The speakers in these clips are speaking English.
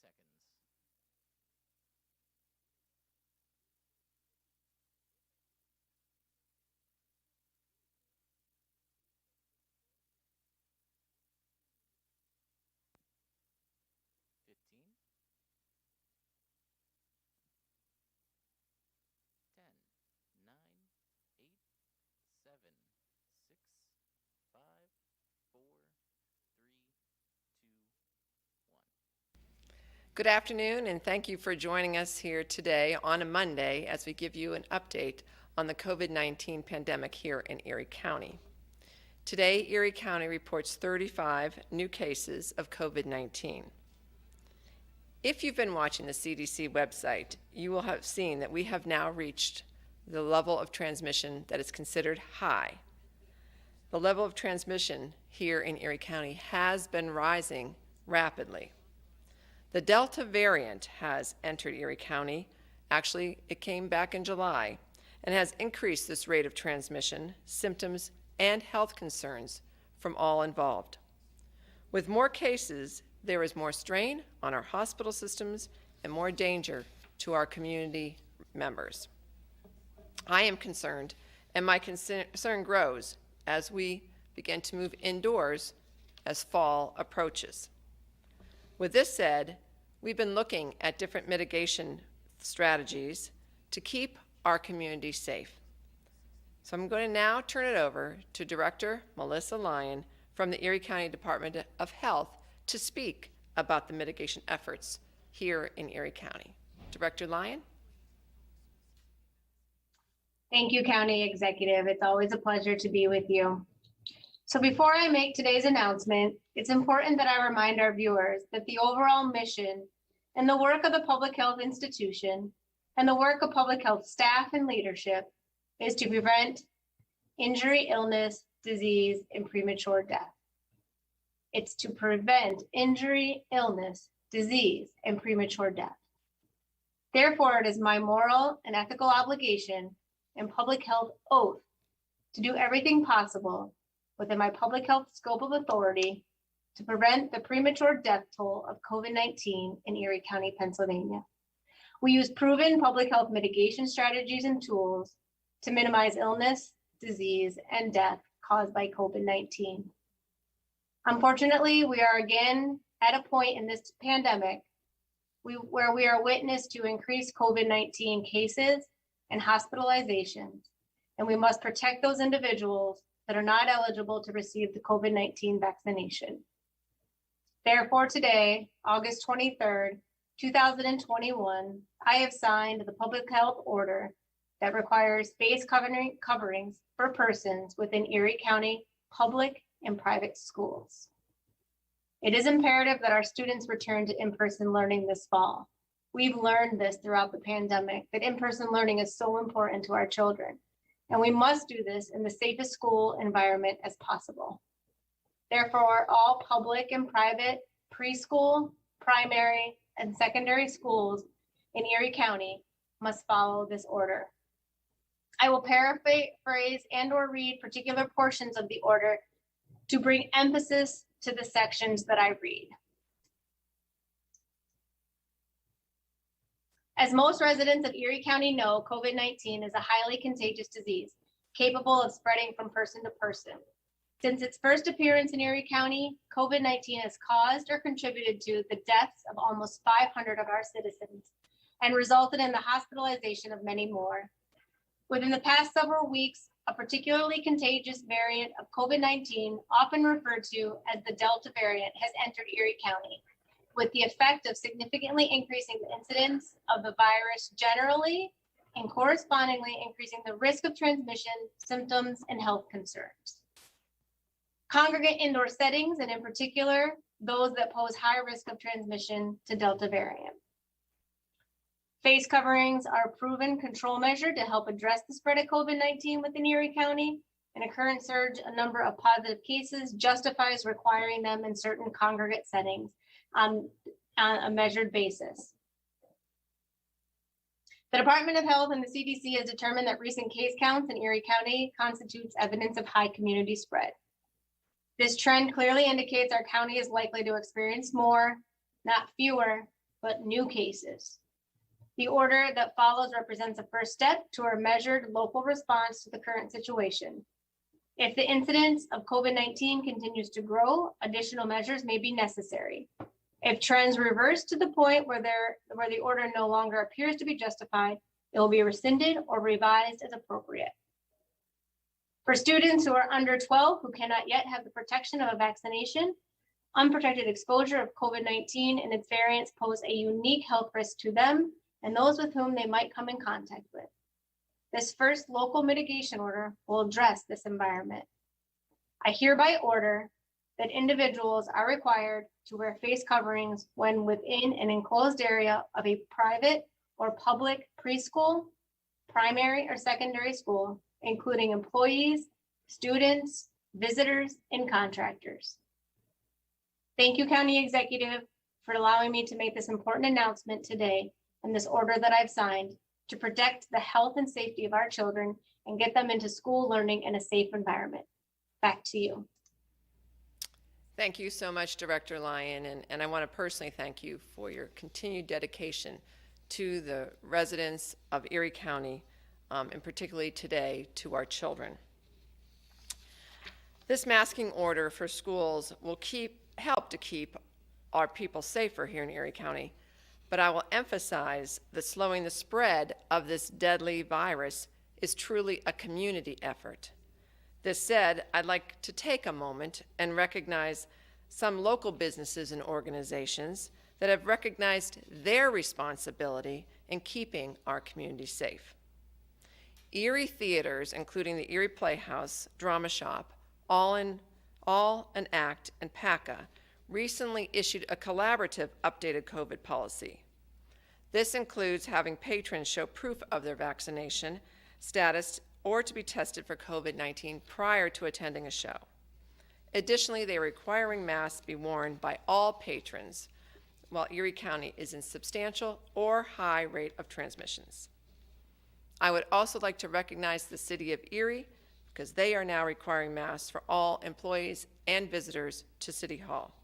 seconds. Fifteen, 10, 9, 8, 7, 6, 5, 4, 3, 2, 1. Good afternoon, and thank you for joining us here today on a Monday as we give you an update on the COVID-19 pandemic here in Erie County. Today, Erie County reports 35 new cases of COVID-19. If you've been watching the CDC website, you will have seen that we have now reached the level of transmission that is considered high. The level of transmission here in Erie County has been rising rapidly. The Delta variant has entered Erie County. Actually, it came back in July and has increased this rate of transmission, symptoms, and health concerns from all involved. With more cases, there is more strain on our hospital systems and more danger to our community members. I am concerned, and my concern grows as we begin to move indoors as fall approaches. With this said, we've been looking at different mitigation strategies to keep our community safe. So I'm going to now turn it over to Director Melissa Lyon from the Erie County Department of Health to speak about the mitigation efforts here in Erie County. Director Lyon? Thank you, County Executive. It's always a pleasure to be with you. So before I make today's announcement, it's important that I remind our viewers that the overall mission and the work of the public health institution and the work of public health staff and leadership is to prevent injury, illness, disease, and premature death. It's to prevent injury, illness, disease, and premature death. Therefore, it is my moral and ethical obligation and public health oath to do everything possible within my public health scope of authority to prevent the premature death toll of COVID-19 in Erie County, Pennsylvania. We use proven public health mitigation strategies and tools to minimize illness, disease, and death caused by COVID-19. Unfortunately, we are again at a point in this pandemic where we are witness to increased COVID-19 cases and hospitalizations, and we must protect those individuals that are not eligible to receive the COVID-19 vaccination. Therefore, today, August 23rd, 2021, I have signed the public health order that requires face coverings for persons within Erie County public and private schools. It is imperative that our students return to in-person learning this fall. We've learned this throughout the pandemic, that in-person learning is so important to our children, and we must do this in the safest school environment as possible. Therefore, all public and private preschool, primary, and secondary schools in Erie County must follow this order. I will paraphrase and/or read particular portions of the order to bring emphasis to the sections that I read. As most residents of Erie County know, COVID-19 is a highly contagious disease, capable of spreading from person to person. Since its first appearance in Erie County, COVID-19 has caused or contributed to the deaths of almost 500 of our citizens and resulted in the hospitalization of many more. Within the past several weeks, a particularly contagious variant of COVID-19, often referred to as the Delta variant, has entered Erie County, with the effect of significantly increasing the incidence of the virus generally and correspondingly increasing the risk of transmission, symptoms, and health concerns. Congregate indoor settings, and in particular, those that pose high risk of transmission to Delta variant. Face coverings are a proven control measure to help address the spread of COVID-19 within Erie County, and a current surge, a number of positive cases justifies requiring them in certain congregate settings on a measured basis. The Department of Health and the CDC has determined that recent case counts in Erie County constitutes evidence of high community spread. This trend clearly indicates our county is likely to experience more, not fewer, but new cases. The order that follows represents a first step to our measured local response to the current situation. If the incidence of COVID-19 continues to grow, additional measures may be necessary. If trends reverse to the point where the order no longer appears to be justified, it will be rescinded or revised as appropriate. For students who are under 12 who cannot yet have the protection of a vaccination, unprotected exposure of COVID-19 and its variants pose a unique health risk to them and those with whom they might come in contact with. This first local mitigation order will address this environment. I hereby order that individuals are required to wear face coverings when within an enclosed area of a private or public preschool, primary or secondary school, including employees, students, visitors, and contractors. Thank you, County Executive, for allowing me to make this important announcement today and this order that I've signed to protect the health and safety of our children and get them into school learning in a safe environment. Back to you. Thank you so much, Director Lyon, and I want to personally thank you for your continued dedication to the residents of Erie County, and particularly today to our children. This masking order for schools will help to keep our people safer here in Erie County, but I will emphasize that slowing the spread of this deadly virus is truly a community effort. This said, I'd like to take a moment and recognize some local businesses and organizations that have recognized their responsibility in keeping our community safe. Erie theaters, including the Erie Playhouse, Drama Shop, All an Act, and PACA, recently issued a collaborative updated COVID policy. This includes having patrons show proof of their vaccination status or to be tested for COVID-19 prior to attending a show. Additionally, they are requiring masks be worn by all patrons while Erie County is in substantial or high rate of transmissions. I would also like to recognize the City of Erie because they are now requiring masks for all employees and visitors to City Hall.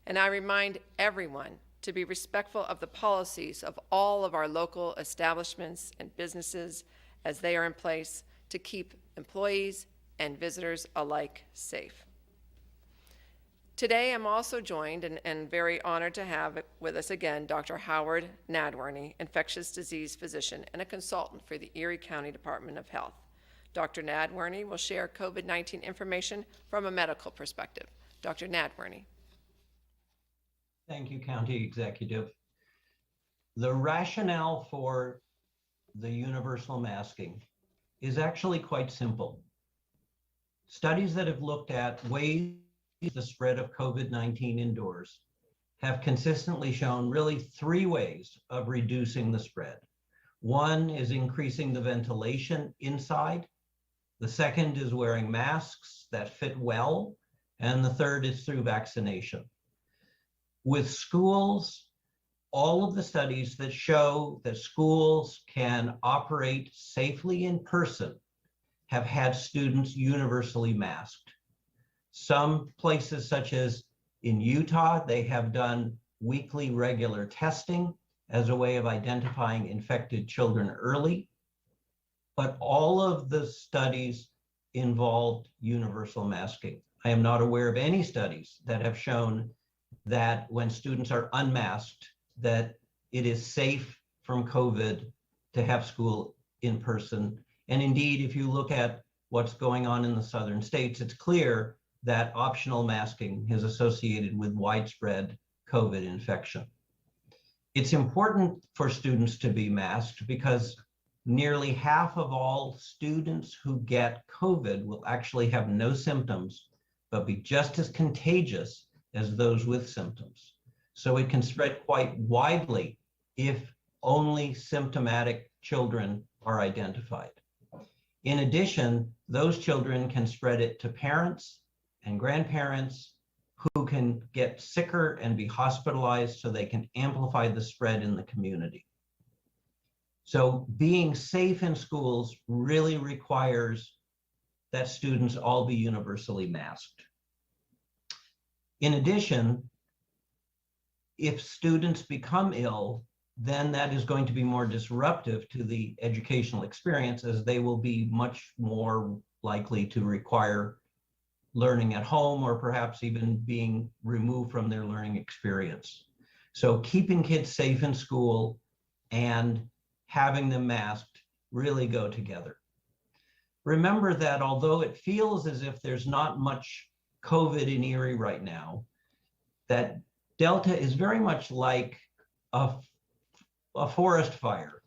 And I remind everyone to be respectful of the policies of all of our local establishments and businesses as they are in place to keep employees and visitors alike safe. Today, I'm also joined and very honored to have with us again Dr. Howard Nadworny, infectious disease physician and a consultant for the Erie County Department of Health. Dr. Nadworny will share COVID-19 information from a medical perspective. Dr. Nadworny. Thank you, County Executive. The rationale for the universal masking is actually quite simple. Studies that have looked at ways the spread of COVID-19 indoors have consistently shown really three ways of reducing the spread. One is increasing the ventilation inside. The second is wearing masks that fit well. And the third is through vaccination. With schools, all of the studies that show that schools can operate safely in person have had students universally masked. Some places, such as in Utah, they have done weekly regular testing as a way of identifying infected children early. But all of the studies involved universal masking. I am not aware of any studies that have shown that when students are unmasked, that it is safe from COVID to have school in person. And indeed, if you look at what's going on in the southern states, it's clear that optional masking is associated with widespread COVID infection. It's important for students to be masked because nearly half of all students who get COVID will actually have no symptoms, but be just as contagious as those with symptoms. So it can spread quite widely if only symptomatic children are identified. In addition, those children can spread it to parents and grandparents who can get sicker and be hospitalized so they can amplify the spread in the community. So being safe in schools really requires that students all be universally masked. In addition, if students become ill, then that is going to be more disruptive to the educational experience, as they will be much more likely to require learning at home, or perhaps even being removed from their learning experience. So keeping kids safe in school and having them masked really go together. Remember that although it feels as if there's not much COVID in Erie right now, that Delta is very much like a forest fire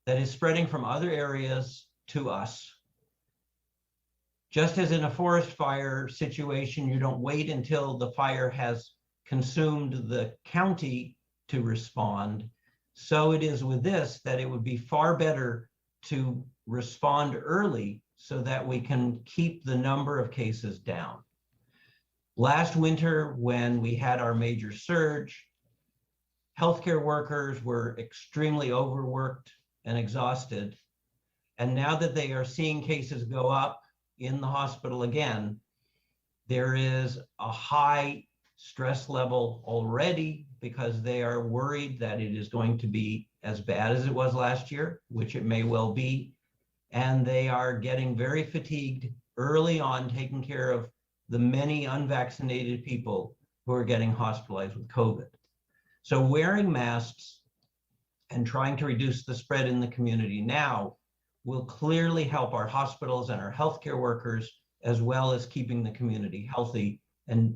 that is spreading from other areas to us. Just as in a forest fire situation, you don't wait until the fire has consumed the county to respond, so it is with this, that it would be far better to respond early so that we can keep the number of cases down. Last winter, when we had our major surge, healthcare workers were extremely overworked and exhausted. And now that they are seeing cases go up in the hospital again, there is a high stress level already, because they are worried that it is going to be as bad as it was last year, which it may well be. And they are getting very fatigued early on, taking care of the many unvaccinated people who are getting hospitalized with COVID. So wearing masks and trying to reduce the spread in the community now will clearly help our hospitals and our healthcare workers, as well as keeping the community healthy and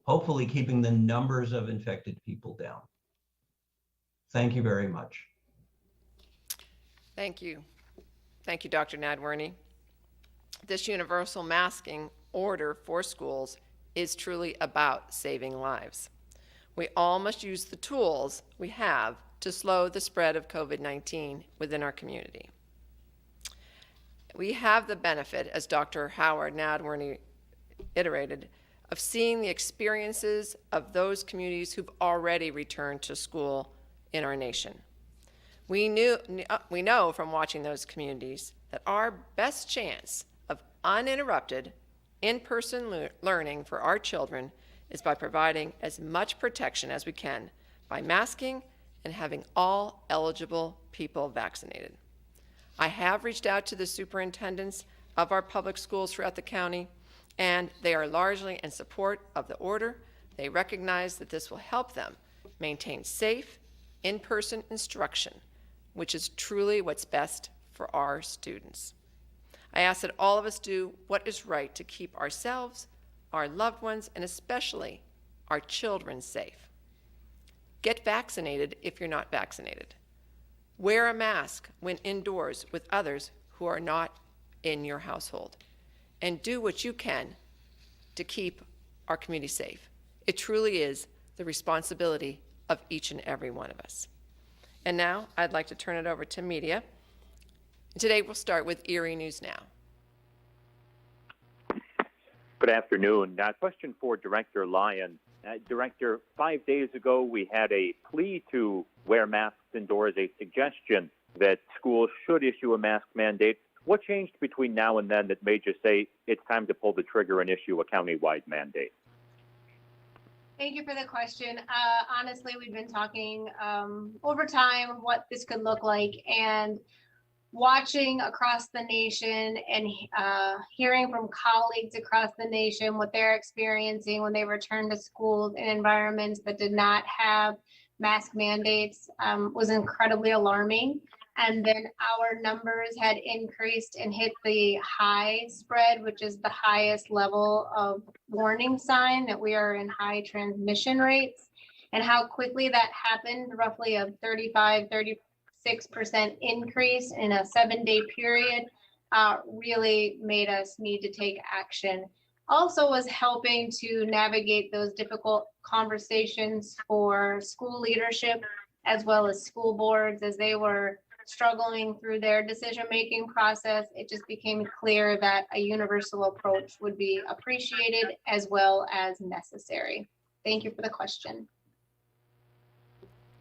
hopefully keeping the numbers of infected people down. Thank you very much. Thank you. Thank you, Dr. Nadworny. This universal masking order for schools is truly about saving lives. We all must use the tools we have to slow the spread of COVID-19 within our community. We have the benefit, as Dr. Howard Nadworny iterated, of seeing the experiences of those communities who've already returned to school in our nation. We know from watching those communities that our best chance of uninterrupted in-person learning for our children is by providing as much protection as we can by masking and having all eligible people vaccinated. I have reached out to the superintendents of our public schools throughout the county, and they are largely in support of the order. They recognize that this will help them maintain safe, in-person instruction, which is truly what's best for our students. I ask that all of us do what is right to keep ourselves, our loved ones, and especially our children safe. Get vaccinated if you're not vaccinated. Wear a mask when indoors with others who are not in your household. And do what you can to keep our community safe. It truly is the responsibility of each and every one of us. And now I'd like to turn it over to media. Today we'll start with Erie News Now. Good afternoon. Question for Director Lyon. Director, 5 days ago we had a plea to wear masks indoors, a suggestion that schools should issue a mask mandate. What changed between now and then that made you say it's time to pull the trigger and issue a countywide mandate? Thank you for the question. Honestly, we've been talking over time what this could look like, and watching across the nation and hearing from colleagues across the nation what they're experiencing when they return to schools in environments that did not have mask mandates was incredibly alarming. And then our numbers had increased and hit the high spread, which is the highest level of warning sign that we are in high transmission rates. And how quickly that happened, roughly a 36% increase in a 7-day period, really made us need to take action. Also was helping to navigate those difficult conversations for school leadership as well as school boards as they were struggling through their decision-making process. It just became clear that a universal approach would be appreciated as well as necessary. Thank you for the question.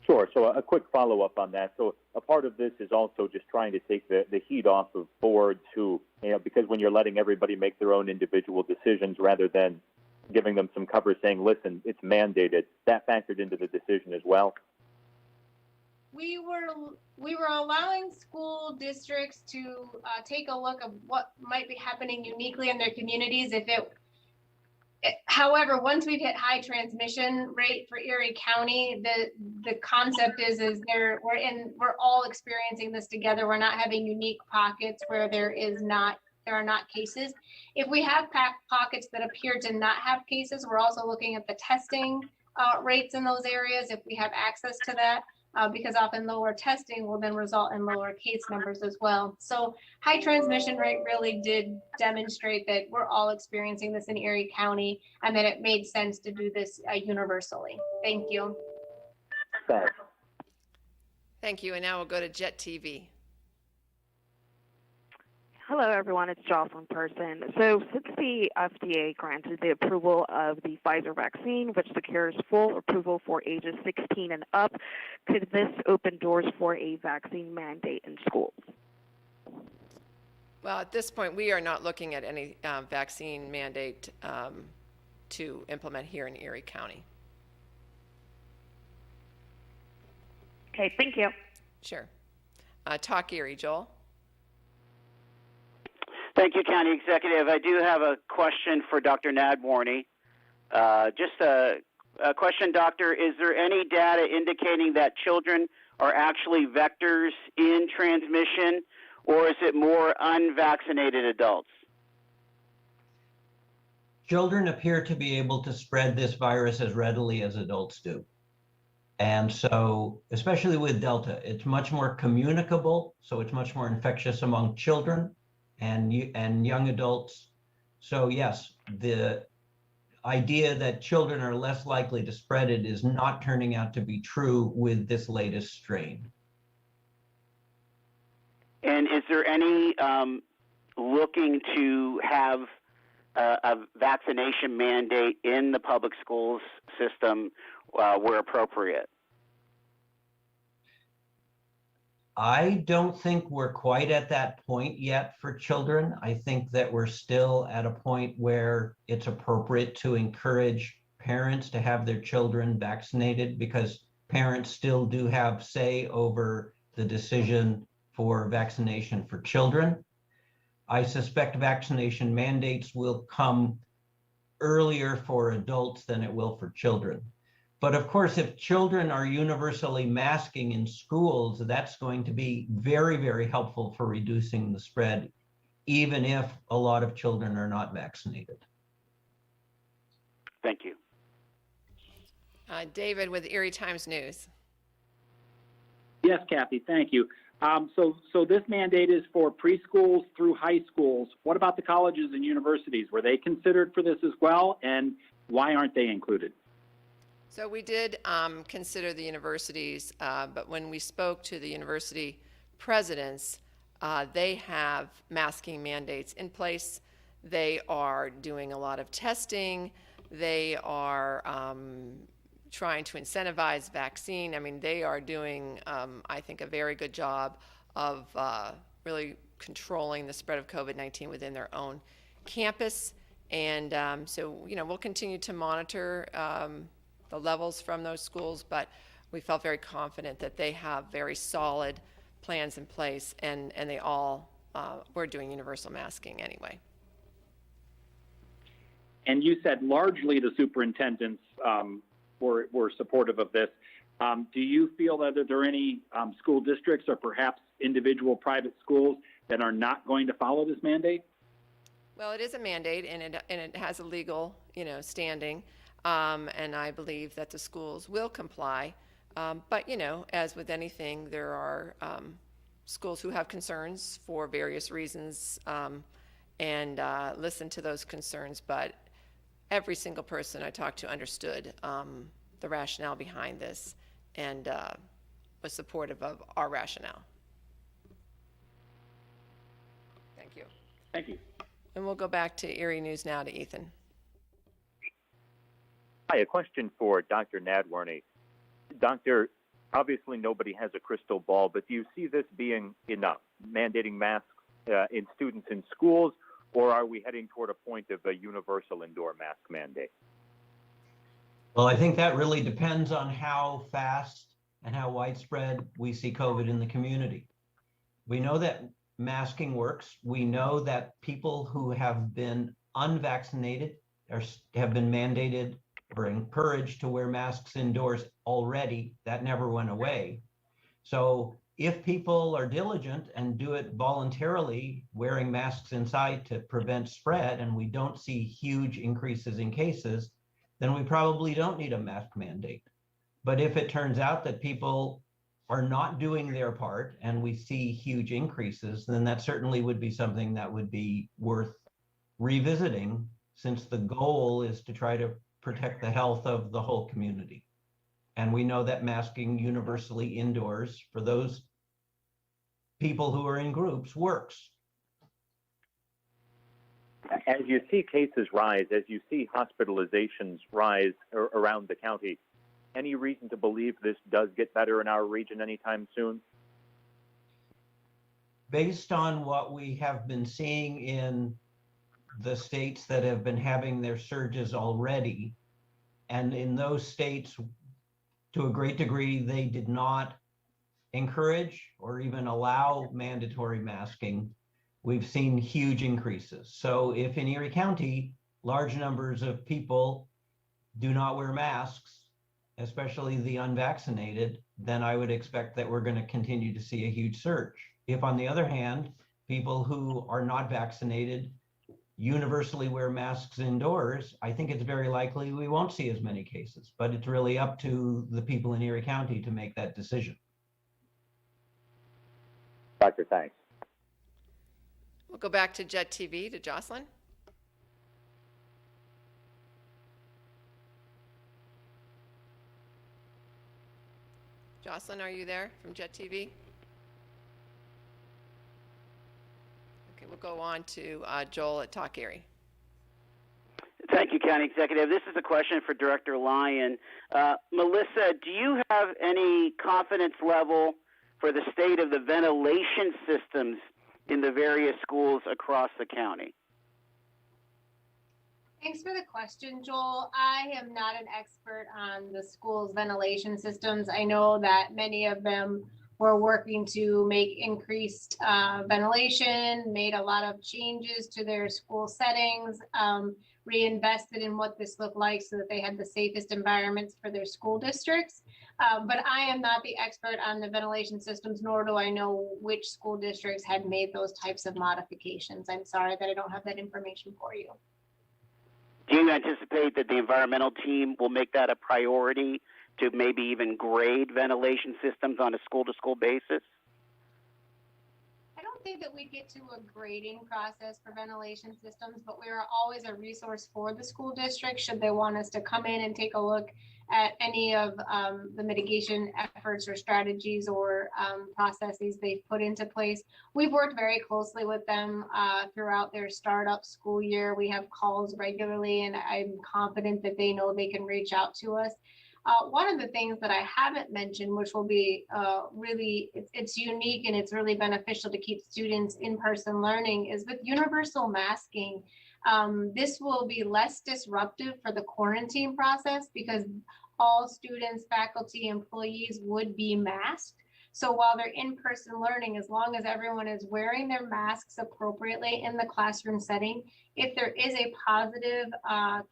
Sure. So a quick follow-up on that. So a part of this is also just trying to take the heat off of boards who, because when you're letting everybody make their own individual decisions rather than giving them some cover saying, listen, it's mandated, that factored into the decision as well? We were allowing school districts to take a look of what might be happening uniquely in their communities. However, once we've hit high transmission rate for Erie County, the concept is we're all experiencing this together. We're not having unique pockets where there are not cases. If we have pockets that appear to not have cases, we're also looking at the testing rates in those areas if we have access to that. Because often lower testing will then result in lower case numbers as well. So high transmission rate really did demonstrate that we're all experiencing this in Erie County and that it made sense to do this universally. Thank you. Thanks. Thank you. And now we'll go to Jet TV. Hello, everyone. It's Jocelyn Person. So since the FDA granted the approval of the Pfizer vaccine, which secures full approval for ages 16 and up, could this open doors for a vaccine mandate in schools? Well, at this point, we are not looking at any vaccine mandate to implement here in Erie County. Okay, thank you. Sure. Talk Erie, Joel. Thank you, County Executive. I do have a question for Dr. Nadworny. Just a question, Doctor. Is there any data indicating that children are actually vectors in transmission, or is it more unvaccinated adults? Children appear to be able to spread this virus as readily as adults do. And so, especially with Delta, it's much more communicable, so it's much more infectious among children and young adults. So yes, the idea that children are less likely to spread it is not turning out to be true with this latest strain. And is there any looking to have a vaccination mandate in the public schools system where appropriate? I don't think we're quite at that point yet for children. I think that we're still at a point where it's appropriate to encourage parents to have their children vaccinated because parents still do have say over the decision for vaccination for children. I suspect vaccination mandates will come earlier for adults than it will for children. But of course, if children are universally masking in schools, that's going to be very, very helpful for reducing the spread, even if a lot of children are not vaccinated. Thank you. David with Erie Times News. Yes, Kathy, thank you. So this mandate is for preschools through high schools. What about the colleges and universities? Were they considered for this as well, and why aren't they included? So we did consider the universities, but when we spoke to the university presidents, they have masking mandates in place. They are doing a lot of testing. They are trying to incentivize vaccine. I mean, they are doing, I think, a very good job of really controlling the spread of COVID-19 within their own campus. And so, we'll continue to monitor the levels from those schools, but we felt very confident that they have very solid plans in place, and they all were doing universal masking anyway. And you said largely the superintendents were supportive of this. Do you feel that there are any school districts or perhaps individual private schools that are not going to follow this mandate? Well, it is a mandate, and it has a legal, standing. And I believe that the schools will comply. But, as with anything, there are schools who have concerns for various reasons and listen to those concerns. But every single person I talked to understood the rationale behind this and was supportive of our rationale. Thank you. Thank you. And we'll go back to Erie News now to Ethan. Hi, a question for Dr. Nadworny. Doctor, obviously nobody has a crystal ball, but do you see this being enough, mandating masks in students in schools, or are we heading toward a point of a universal indoor mask mandate? Well, I think that really depends on how fast and how widespread we see COVID in the community. We know that masking works. We know that people who have been unvaccinated have been mandated or encouraged to wear masks indoors already. That never went away. So if people are diligent and do it voluntarily, wearing masks inside to prevent spread, and we don't see huge increases in cases, then we probably don't need a mask mandate. But if it turns out that people are not doing their part and we see huge increases, then that certainly would be something that would be worth revisiting, since the goal is to try to protect the health of the whole community. And we know that masking universally indoors for those people who are in groups works. As you see cases rise, as you see hospitalizations rise around the county, any reason to believe this does get better in our region anytime soon? Based on what we have been seeing in the states that have been having their surges already, and in those states, to a great degree, they did not encourage or even allow mandatory masking, we've seen huge increases. So if in Erie County, large numbers of people do not wear masks, especially the unvaccinated, then I would expect that we're going to continue to see a huge surge. If, on the other hand, people who are not vaccinated universally wear masks indoors, I think it's very likely we won't see as many cases, but it's really up to the people in Erie County to make that decision. Doctor, thanks. We'll go back to Jet TV to Jocelyn. Jocelyn, are you there from Jet TV? Okay, we'll go on to Joel at Talk Erie. Thank you, County Executive. This is a question for Director Lyon. Melissa, do you have any confidence level for the state of the ventilation systems in the various schools across the county? Thanks for the question, Joel. I am not an expert on the school's ventilation systems. I know that many of them were working to make increased ventilation, made a lot of changes to their school settings, reinvested in what this looked like so that they had the safest environments for their school districts. But I am not the expert on the ventilation systems, nor do I know which school districts had made those types of modifications. I'm sorry that I don't have that information for you. Do you anticipate that the environmental team will make that a priority to maybe even grade ventilation systems on a school-to-school basis? I don't think that we get to a grading process for ventilation systems, but we are always a resource for the school district should they want us to come in and take a look at any of the mitigation efforts or strategies or processes they've put into place. We've worked very closely with them throughout their startup school year. We have calls regularly, and I'm confident that they know they can reach out to us. One of the things that I haven't mentioned, which will be really, it's unique and it's really beneficial to keep students in-person learning, is with universal masking. This will be less disruptive for the quarantine process because all students, faculty, employees would be masked. So while they're in-person learning, as long as everyone is wearing their masks appropriately in the classroom setting, if there is a positive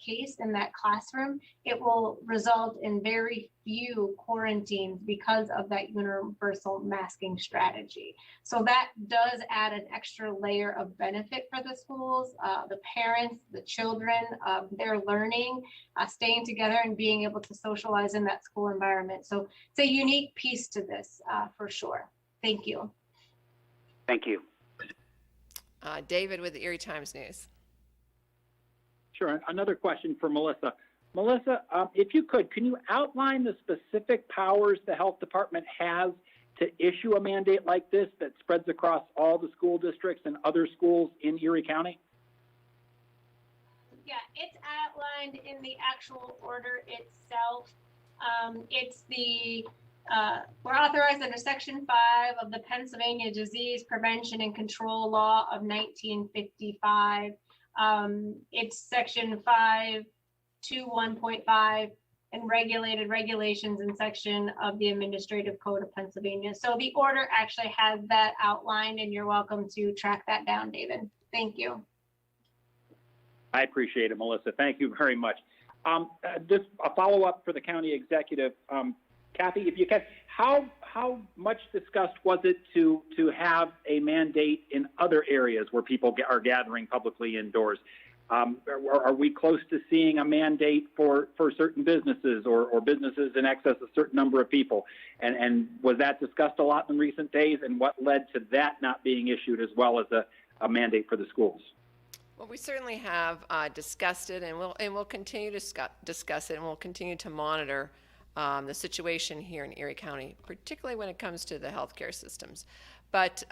case in that classroom, it will result in very few quarantines because of that universal masking strategy. So that does add an extra layer of benefit for the schools, the parents, the children, their learning, staying together and being able to socialize in that school environment. So it's a unique piece to this for sure. Thank you. Thank you. David with the Erie Times News. Sure. Another question for Melissa. Melissa, if you could, can you outline the specific powers the health department has to issue a mandate like this that spreads across all the school districts and other schools in Erie County? Yeah, it's outlined in the actual order itself. It's the We're authorized under Section 5 of the Pennsylvania Disease Prevention and Control Law of 1955. It's Section 521.5 and regulations in section of the Administrative Code of Pennsylvania. So the order actually has that outlined, and you're welcome to track that down, David. Thank you. I appreciate it, Melissa. Thank you very much. Just a follow-up for the county executive. Kathy, if you can, how much discussed was it to have a mandate in other areas where people are gathering publicly indoors? Are we close to seeing a mandate for certain businesses or businesses in excess of a certain number of people? And was that discussed a lot in recent days? And what led to that not being issued as well as a mandate for the schools? Well, we certainly have discussed it, and we'll continue to discuss it, and we'll continue to monitor the situation here in Erie County, particularly when it comes to the healthcare systems. But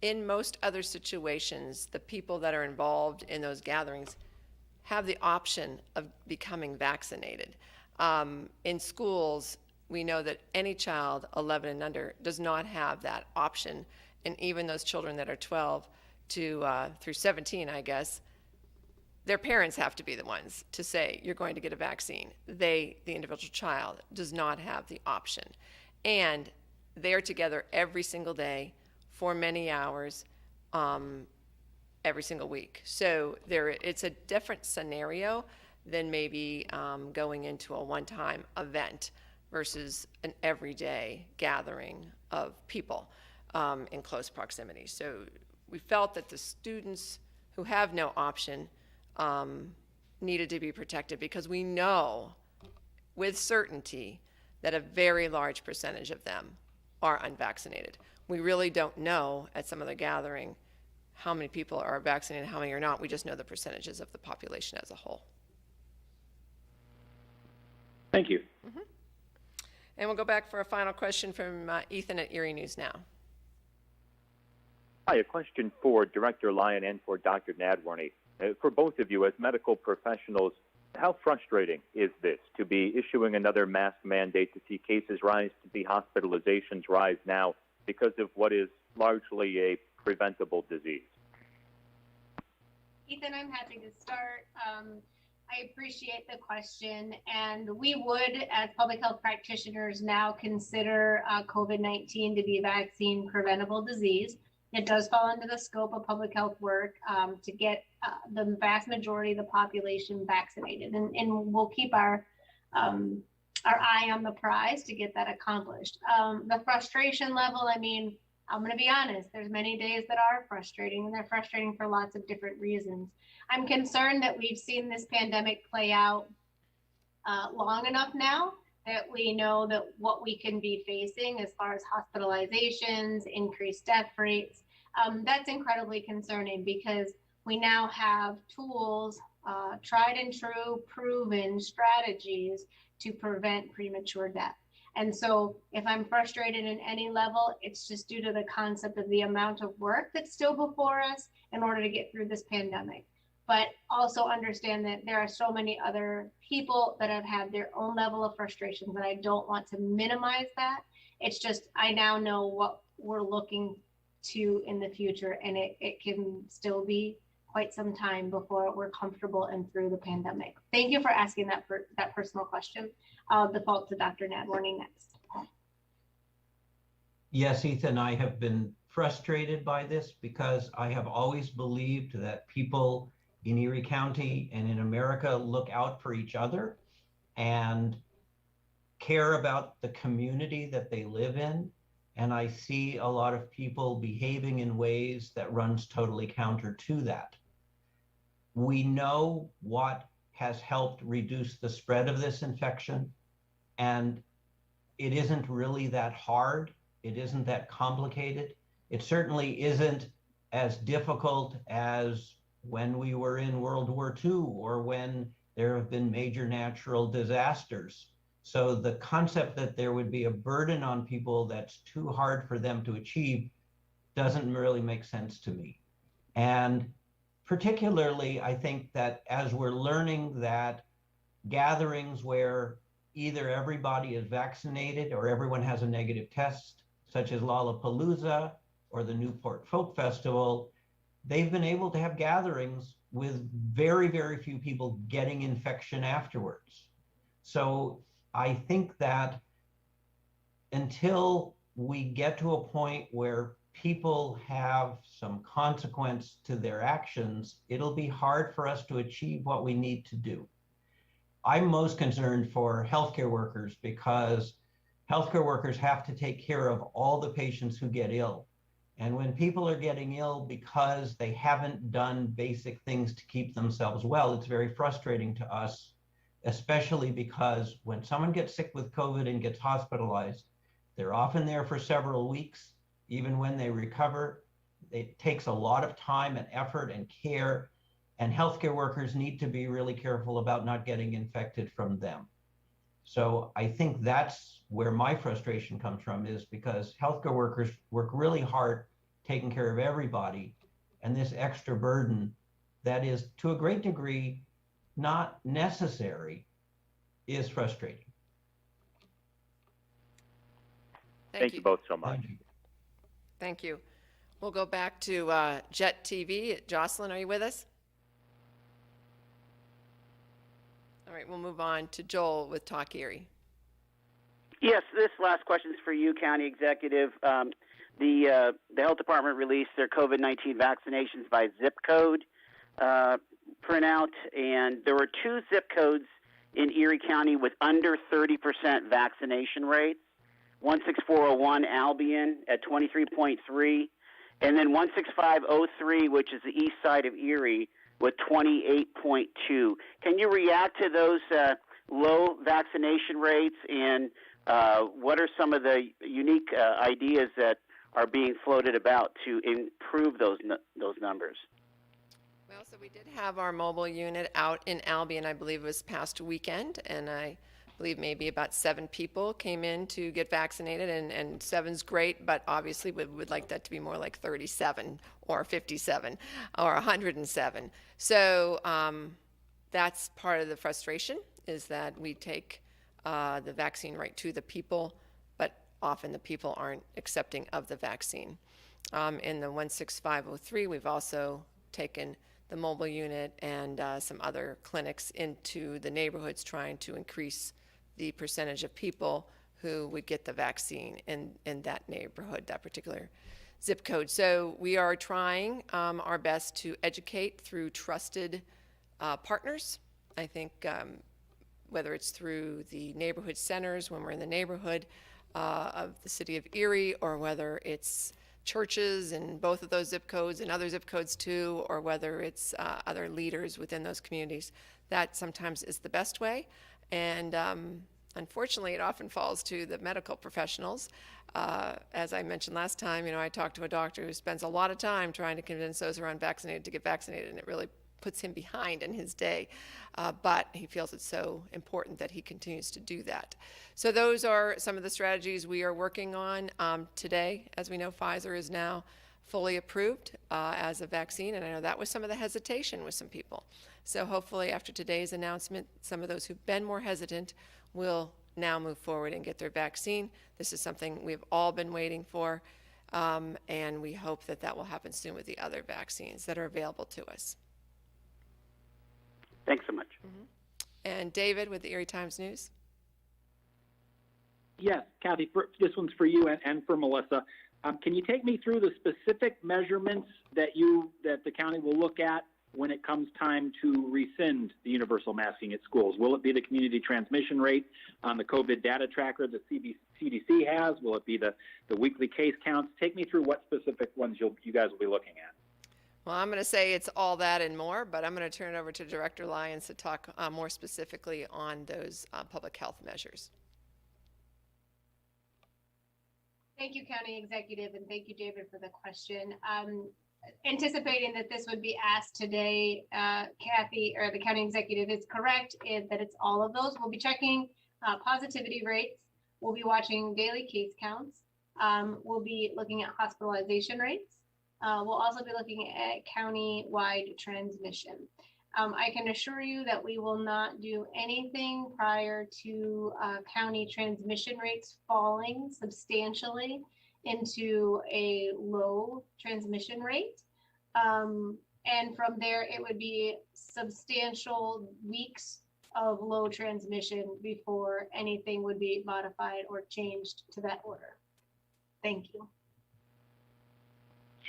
in most other situations, the people that are involved in those gatherings have the option of becoming vaccinated. In schools, we know that any child 11 and under does not have that option, and even those children that are 12 through 17, I guess, their parents have to be the ones to say, you're going to get a vaccine. The individual child, does not have the option. And they're together every single day for many hours every single week. So it's a different scenario than maybe going into a one-time event versus an everyday gathering of people in close proximity. So we felt that the students who have no option needed to be protected, because we know with certainty that a very large percentage of them are unvaccinated. We really don't know at some other gathering how many people are vaccinated and how many are not. We just know the percentages of the population as a whole. Thank you. Mm-hmm. And we'll go back for a final question from Ethan at Erie News Now. Hi, a question for Director Lyon and for Dr. Nadworny. For both of you, as medical professionals, how frustrating is this to be issuing another mask mandate, to see cases rise, to see hospitalizations rise now because of what is largely a preventable disease? Ethan, I'm happy to start. I appreciate the question, and we would, as public health practitioners, now consider COVID-19 to be a vaccine preventable disease. It does fall into the scope of public health work to get the vast majority of the population vaccinated, and we'll keep our eye on the prize to get that accomplished. The frustration level, I mean, I'm going to be honest, there's many days that are frustrating, and they're frustrating for lots of different reasons. I'm concerned that we've seen this pandemic play out long enough now that we know that what we can be facing as far as hospitalizations, increased death rates, that's incredibly concerning, because we now have tools, tried and true, proven strategies to prevent premature death. And so if I'm frustrated in any level, it's just due to the concept of the amount of work that's still before us in order to get through this pandemic. But also understand that there are so many other people that have had their own level of frustration, that I don't want to minimize that. It's just, I now know what we're looking to in the future, and it can still be quite some time before we're comfortable and through the pandemic. Thank you for asking that personal question. I'll default to Dr. Nadworny next. Yes, Ethan, I have been frustrated by this because I have always believed that people in Erie County and in America look out for each other and care about the community that they live in. And I see a lot of people behaving in ways that runs totally counter to that. We know what has helped reduce the spread of this infection, and it isn't really that hard. It isn't that complicated. It certainly isn't as difficult as when we were in World War II or when there have been major natural disasters. So the concept that there would be a burden on people that's too hard for them to achieve doesn't really make sense to me. And particularly, I think that as we're learning that gatherings where either everybody is vaccinated or everyone has a negative test, such as Lollapalooza or the Newport Folk Festival, they've been able to have gatherings with very, very few people getting infection afterwards. So I think that until we get to a point where people have some consequence to their actions, it'll be hard for us to achieve what we need to do. I'm most concerned for healthcare workers because healthcare workers have to take care of all the patients who get ill. And when people are getting ill because they haven't done basic things to keep themselves well, it's very frustrating to us, especially because when someone gets sick with COVID and gets hospitalized, they're often there for several weeks. Even when they recover, it takes a lot of time and effort and care, and healthcare workers need to be really careful about not getting infected from them. So I think that's where my frustration comes from, is because healthcare workers work really hard taking care of everybody, and this extra burden that is to a great degree not necessary is frustrating. Thank you both so much. Thank you. We'll go back to Jet TV. Jocelyn, are you with us? All right, we'll move on to Joel with Talk Erie. Yes, this last question is for you, County Executive. The Health Department released their COVID-19 vaccinations by zip code printout, and there were 2 zip codes in Erie County with under 30% vaccination rates. 16401 Albion at 23.3, and then 16503, which is the east side of Erie, with 28.2. Can you react to those low vaccination rates, and what are some of the unique ideas that are being floated about to improve those numbers? Well, so we did have our mobile unit out in Albion, I believe it was past weekend, and I believe maybe about 7 people came in to get vaccinated, and 7's great, but obviously we would like that to be more like 37 or 57 or 107. So that's part of the frustration, is that we take the vaccine right to the people, but often the people aren't accepting of the vaccine. In the 16503, we've also taken the mobile unit and some other clinics into the neighborhoods, trying to increase the percentage of people who would get the vaccine in that neighborhood, that particular zip code. So we are trying our best to educate through trusted partners. I think whether it's through the neighborhood centers when we're in the neighborhood of the city of Erie, or whether it's churches in both of those zip codes and other zip codes too, or whether it's other leaders within those communities, that sometimes is the best way. And unfortunately, it often falls to the medical professionals. As I mentioned last time, I talked to a doctor who spends a lot of time trying to convince those who are unvaccinated to get vaccinated, and it really puts him behind in his day. But he feels it's so important that he continues to do that. So those are some of the strategies we are working on today. As we know, Pfizer is now fully approved as a vaccine, and I know that was some of the hesitation with some people. So hopefully after today's announcement, some of those who've been more hesitant will now move forward and get their vaccine. This is something we've all been waiting for, and we hope that that will happen soon with the other vaccines that are available to us. Thanks so much. Mm-hmm. And David with the Erie Times News. Yes, Kathy, this one's for you and for Melissa. Can you take me through the specific measurements that the county will look at when it comes time to rescind the universal masking at schools? Will it be the community transmission rate on the COVID data tracker that CDC has? Will it be the weekly case counts? Take me through what specific ones you guys will be looking at. Well, I'm going to say it's all that and more, but I'm going to turn it over to Director Lyons to talk more specifically on those public health measures. Thank you, County Executive, and thank you, David, for the question. Anticipating that this would be asked today, Kathy, or the County Executive is correct in that it's all of those. We'll be checking positivity rates. We'll be watching daily case counts. We'll be looking at hospitalization rates. We'll also be looking at county-wide transmission. I can assure you that we will not do anything prior to county transmission rates falling substantially into a low transmission rate. And from there, it would be substantial weeks of low transmission before anything would be modified or changed to that order. Thank you.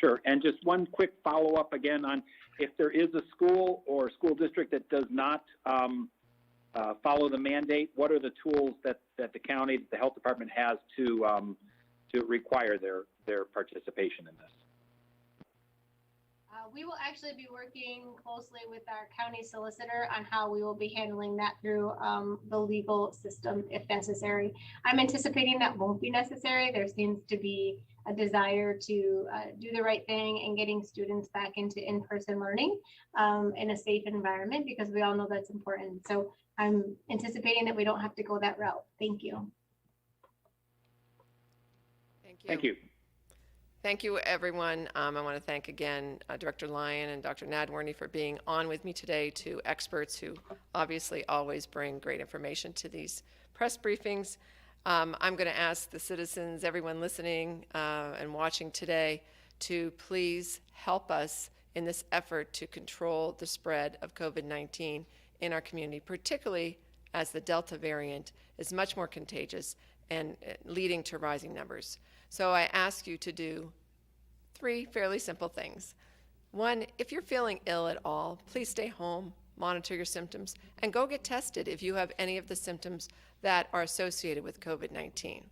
Sure. And just one quick follow-up again on if there is a school or school district that does not follow the mandate, what are the tools that the county, the health department has to require their participation in this? We will actually be working closely with our county solicitor on how we will be handling that through the legal system if necessary. I'm anticipating that won't be necessary. There seems to be a desire to do the right thing and getting students back into in-person learning in a safe environment, because we all know that's important. So I'm anticipating that we don't have to go that route. Thank you. Thank you. Thank you. Thank you, everyone. I want to thank again Director Lyon and Dr. Nadworny for being on with me today, two experts who obviously always bring great information to these press briefings. I'm going to ask the citizens, everyone listening and watching today, to please help us in this effort to control the spread of COVID-19 in our community, particularly as the Delta variant is much more contagious and leading to rising numbers. So I ask you to do three fairly simple things. One, if you're feeling ill at all, please stay home, monitor your symptoms, and go get tested if you have any of the symptoms that are associated with COVID-19.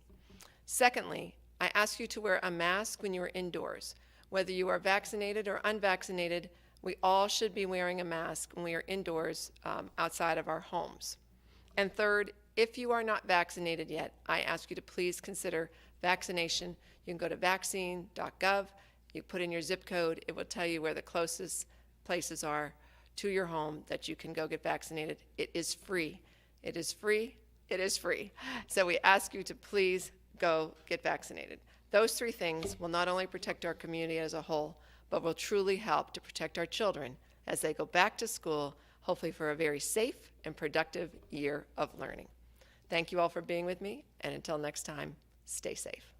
Secondly, I ask you to wear a mask when you are indoors. Whether you are vaccinated or unvaccinated, we all should be wearing a mask when we are indoors outside of our homes. And third, if you are not vaccinated yet, I ask you to please consider vaccination. You can go to vaccine.gov, you put in your zip code, it will tell you where the closest places are to your home that you can go get vaccinated. It is free. It is free. It is free. So we ask you to please go get vaccinated. Those three things will not only protect our community as a whole, but will truly help to protect our children as they go back to school, hopefully for a very safe and productive year of learning. Thank you all for being with me, and until next time, stay safe.